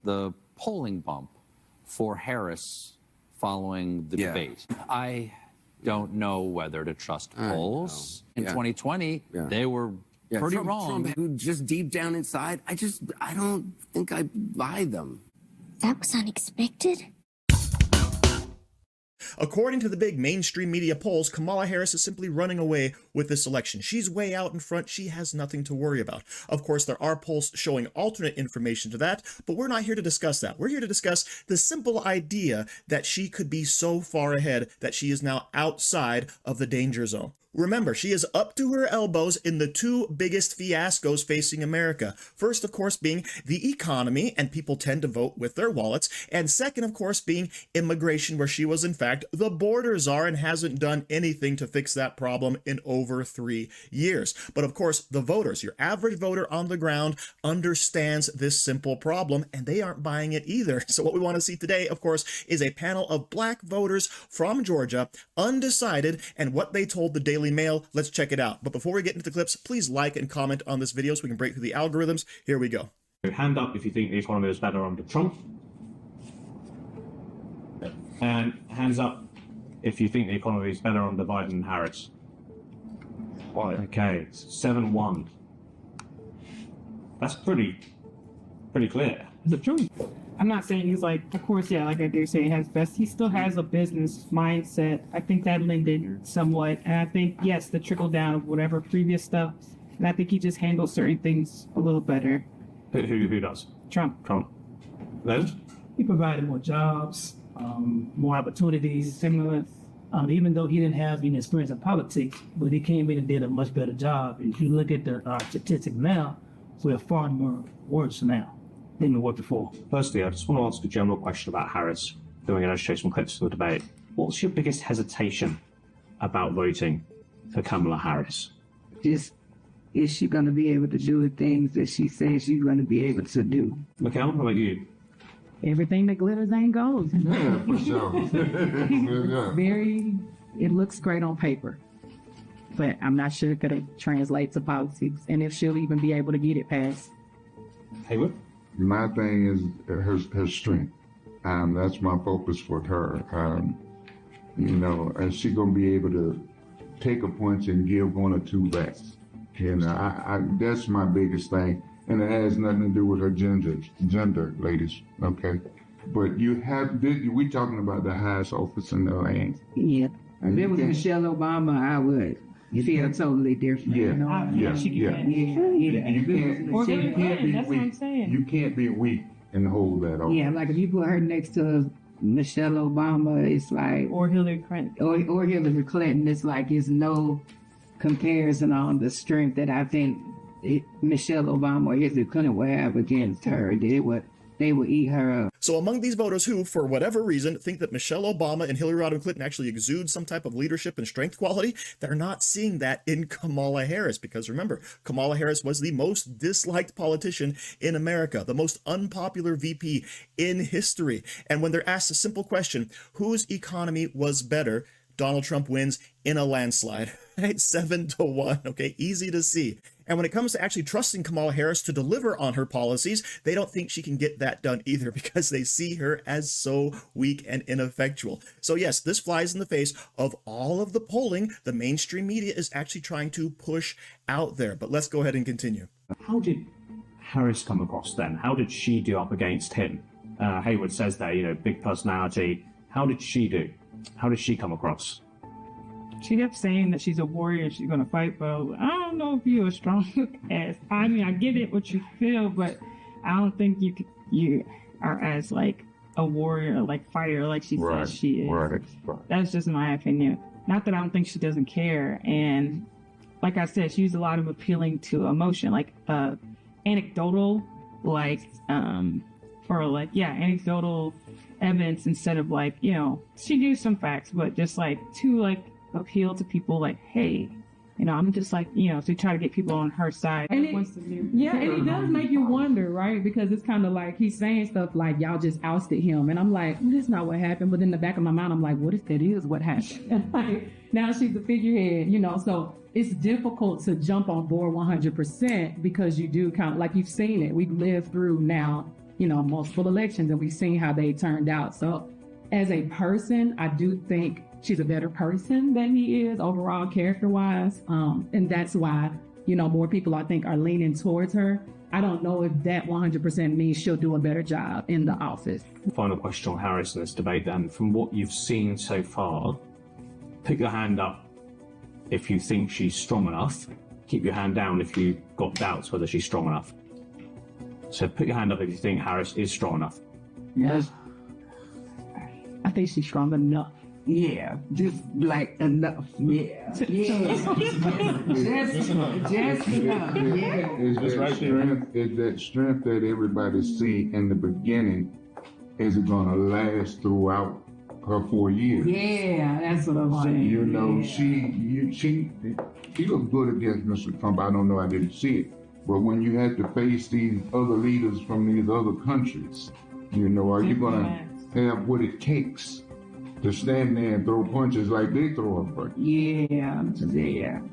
the polling bump for Harris following the debate. I don't know whether to trust polls. In 2020, they were pretty wrong. Trump, just deep down inside, I don't think I buy them. That was unexpected. According to the big mainstream media polls, Kamala Harris is simply running away with this election. She's way out in front. She has nothing to worry about. Of course, there are polls showing alternate information to that, but we're not here to discuss that. We're here to discuss the simple idea that she could be so far ahead that she is now outside of the danger zone. Remember, she is up to her elbows in the two biggest fiascos facing America. First, of course, being the economy, and people tend to vote with their wallets. And second, of course, being immigration, where she was, in fact, the border czar and hasn't done anything to fix that problem in over 3 years. But of course, the voters, your average voter on the ground, understands this simple problem, and they aren't buying it either. So what we want to see today, of course, is a panel of black voters from Georgia, undecided, and what they told the Daily Mail. Let's check it out. But before we get into the clips, please like and comment on this video so we can break through the algorithms. Here we go. Hand up if you think the economy is better under Trump. And hands up if you think the economy is better under Biden and Harris. Why? Okay, 7-1. That's pretty clear. The truth. I'm not saying he's like, of course, yeah, like I do say, has best. He still has a business mindset. I think that lended somewhat. And I think, yes, the trickle down of whatever previous stuff. And I think he just handles certain things a little better. Who does? Trump. Those? He provided more jobs, more opportunities, similar. Even though he didn't have any experience in politics, but he came in and did a much better job. If you look at the statistics now, we're far more worse now than we were before. Firstly, I just want to ask a general question about Harris, then we're going to show some clips for the debate. What's your biggest hesitation about voting for Kamala Harris? Just, is she going to be able to do the things that she says she's going to be able to do? Mikhail, how about you? Everything that glitters ain't gold. Yeah, for sure. It looks great on paper, but I'm not sure it could translate to politics, and if she'll even be able to get it passed. Haywood? My thing is her strength. That's my focus for her. Is she gonna be able to take a punch and give one or two back? And that's my biggest thing. And it has nothing to do with her gender, ladies, okay? But we talking about the highest office in the land. Yeah. If it was Michelle Obama, I would feel totally different. Yeah, You can't be weak and hold that off. Yeah, like if you put her next to Michelle Obama, it's like... Or Hillary Clinton. Or Hillary Clinton, it's like it's no comparison on the strength that I think Michelle Obama or Hillary Clinton would have against her. They would eat her up. So among these voters who, for whatever reason, think that Michelle Obama and Hillary Rodham Clinton actually exude some type of leadership and strength quality, they're not seeing that in Kamala Harris. Because remember, Kamala Harris was the most disliked politician in America, the most unpopular VP in history. And when they're asked a simple question, whose economy was better, Donald Trump wins in a landslide, right? 7-1, okay? Easy to see. And when it comes to actually trusting Kamala Harris to deliver on her policies, they don't think she can get that done either because they see her as so weak and ineffectual. So yes, this flies in the face of all of the polling the mainstream media is actually trying to push out there. But let's go ahead and continue. How did Harris come across then? How did she do up against him? Haywood says there, big personality. How did she do? How did she come across? She kept saying that she's a warrior, she's going to fight, but I don't know if you're a strong as. I mean, I get it, what you feel, but I don't think you are as like a warrior, like fighter, like she says she is. Right. That's just my opinion. Not that I don't think she doesn't care. And like I said, she used a lot of appealing to emotion, like anecdotal, anecdotal evidence instead of she used some facts, but just to appeal to people hey, I'm just to try to get people on her side. And it does make you wonder, right? Because it's kind of like he's saying stuff like y'all just ousted him, and I'm like, that's not what happened. But in the back of my mind, I'm like, what if that is what happened? And now she's the figurehead, so it's difficult to jump on board 100% because you do kind of you've seen it. We've lived through now multiple elections, and we've seen how they turned out. So as a person, I do think she's a better person than he is overall character-wise. And that's why, more people, I think, are leaning towards her. I don't know if that 100% means she'll do a better job in the office. Final question on Harris in this debate then. From what you've seen so far, put your hand up if you think she's strong enough. Keep your hand down if you've got doubts whether she's strong enough. So put your hand up if you think Harris is strong enough. Yes. I think she's strong enough. Yeah, just like enough. Yeah. Just enough. Yeah. Is that strength that everybody see in the beginning, is it gonna last throughout her 4 years? Yeah, that's what I'm saying. She looked good against Mr. Trump. I don't know, I didn't see it. But when you had to face these other leaders from these other countries, are you gonna have what it takes to stand there and throw punches like they throw a punch? Yeah.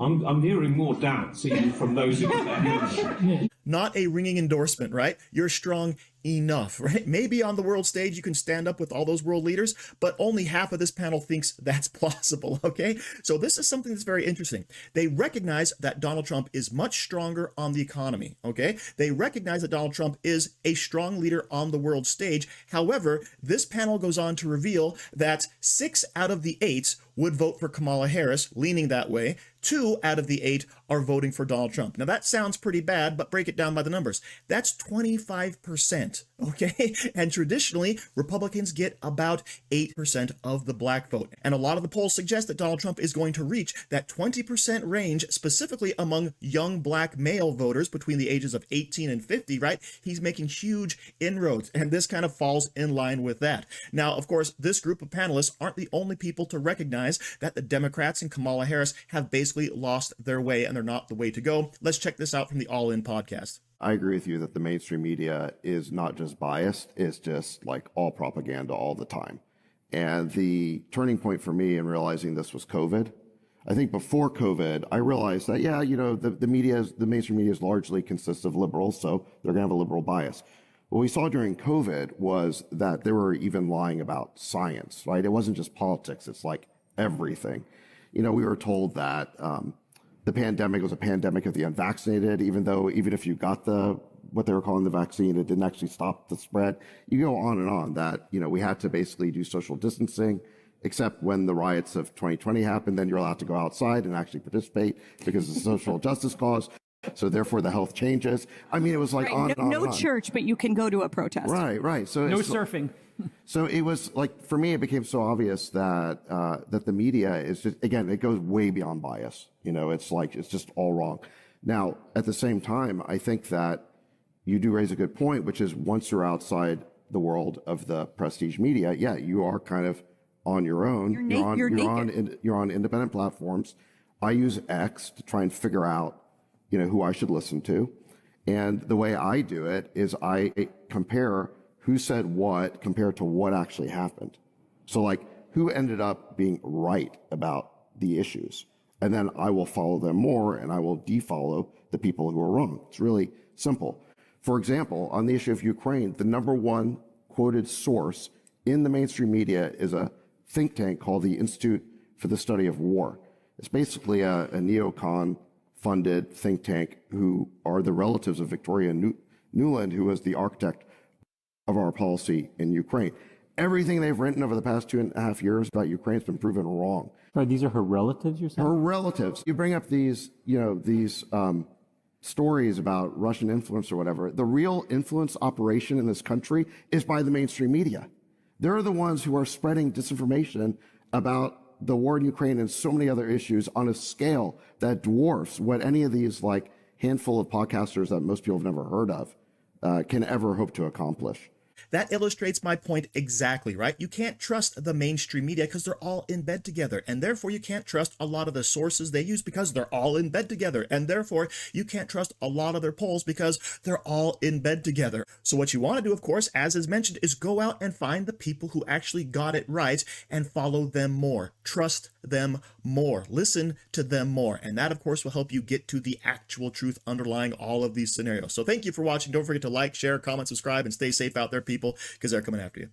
I'm hearing more doubts even from those who put their hands up. Not a ringing endorsement, right? You're strong enough, right? Maybe on the world stage you can stand up with all those world leaders, but only half of this panel thinks that's plausible, okay? So this is something that's very interesting. They recognize that Donald Trump is much stronger on the economy, okay? They recognize that Donald Trump is a strong leader on the world stage. However, this panel goes on to reveal that 6 out of the 8 would vote for Kamala Harris, leaning that way. 2 out of the 8 are voting for Donald Trump. Now that sounds pretty bad, but break it down by the numbers. That's 25%, okay? And traditionally, Republicans get about 8% of the black vote. And a lot of the polls suggest that Donald Trump is going to reach that 20% range, specifically among young black male voters between the ages of 18 and 50, right? He's making huge inroads, and this kind of falls in line with that. Now, of course, this group of panelists aren't the only people to recognize that the Democrats and Kamala Harris have basically lost their way and they're not the way to go. Let's check this out from the All In podcast. I agree with you that the mainstream media is not just biased, it's just like all propaganda all the time. And the turning point for me in realizing this was COVID. I think before COVID, I realized that, the mainstream media largely consists of liberals, so they're going to have a liberal bias. What we saw during COVID was that they were even lying about science, right? It wasn't just politics, it's like everything. We were told that the pandemic was a pandemic of the unvaccinated, even if you got what they were calling the vaccine, it didn't actually stop the spread. You go on and on that, we had to basically do social distancing, except when the riots of 2020 happened, then you're allowed to go outside and actually participate because of the social justice cause. So therefore the health changes. I mean, it was like on and on. No church, but you can go to a protest. Right. So no surfing. So it was like, for me, it became so obvious that that the media is just, again, it goes way beyond bias. It's just all wrong. Now, at the same time, I think that you do raise a good point, which is once you're outside the world of the prestige media, you are kind of on your own. You're on independent platforms. I use X to try and figure out who I should listen to. And the way I do it is I compare who said what compared to what actually happened. So like who ended up being right about the issues. And then I will follow them more and I will defollow the people who are wrong. It's really simple. For example, on the issue of Ukraine, the number one quoted source in the mainstream media is a think tank called the Institute for the Study of War. It's basically a neocon funded think tank who are the relatives of Victoria Nuland, who was the architect of our policy in Ukraine. Everything they've written over the past 2.5 years about Ukraine has been proven wrong. Right, these are her relatives, you're saying? Her relatives. You bring up these stories about Russian influence or whatever. The real influence operation in this country is by the mainstream media. They're the ones who are spreading disinformation about the war in Ukraine and so many other issues on a scale that dwarfs what any of these handful of podcasters that most people have never heard of can ever hope to accomplish. That illustrates my point exactly, right? You can't trust the mainstream media because they're all in bed together, and therefore you can't trust a lot of the sources they use because they're all in bed together, and therefore you can't trust a lot of their polls because they're all in bed together. So what you want to do, of course, as is mentioned, is go out and find the people who actually got it right and follow them more. Trust them more. Listen to them more. And that, of course, will help you get to the actual truth underlying all of these scenarios. So thank you for watching. Don't forget to like, share, comment, subscribe, and stay safe out there, people, because they're coming after you.